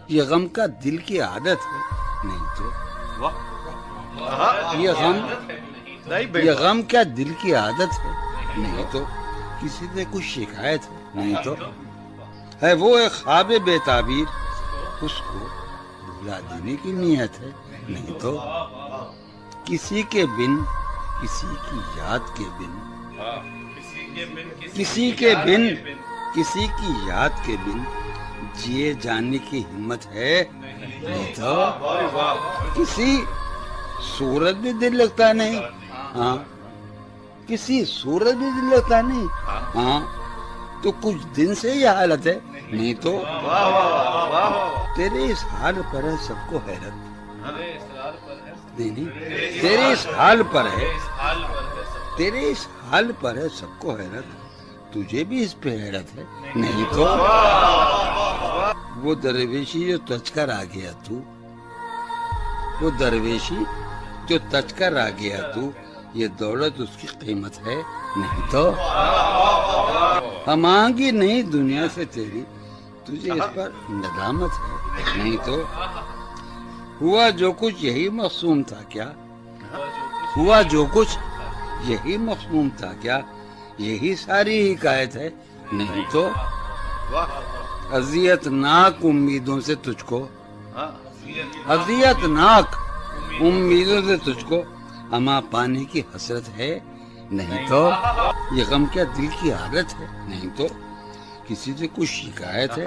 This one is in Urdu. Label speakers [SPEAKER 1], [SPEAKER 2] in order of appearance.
[SPEAKER 1] یہ غم کا دل کی عادت ہے، نہیں تو یہ غم کیا دل کی عادت ہے، نہیں تو کسی سے کچھ شکایت ہے، نہیں تو ہے وہ ایک خواب بے تعبیر، اس کو بھلا دینے کی نیت ہے، نہیں تو کسی کے بن کسی کی یاد کے بن کسی کے بن کسی کی یاد کے بن جیے جانے کی ہمت ہے، نہیں تو کسی صورت بھی دل لگتا نہیں، ہاں کسی صورت بھی دل لگتا نہیں، ہاں تو کچھ دن سے یہ حالت ہے، نہیں تو تیرے اس حال پر ہے سب کو حیرت، نہیں تیرے اس حال پر ہے تیرے اس حال پر ہے سب کو حیرت، تجھے بھی اس پہ حیرت ہے، نہیں تو وہ درویشی جو تج کر آ گیا تو وہ درویشی جو تج کر آ گیا تو یہ دولت اس کی قیمت ہے، نہیں تو مانگی نہیں دنیا سے تیری تجھے اس پر ندامت ہے، نہیں تو ہوا جو کچھ یہی مقصوم تھا کیا ہوا جو کچھ یہی مقصوم تھا کیا یہی ساری حکایت ہے، نہیں تو اذیت ناک امیدوں سے تجھ کو اذیت ناک امیدوں سے تجھ کو اما پانے کی حسرت ہے، نہیں تو یہ غم کیا دل کی عادت ہے، نہیں تو کسی سے کچھ شکایت ہے۔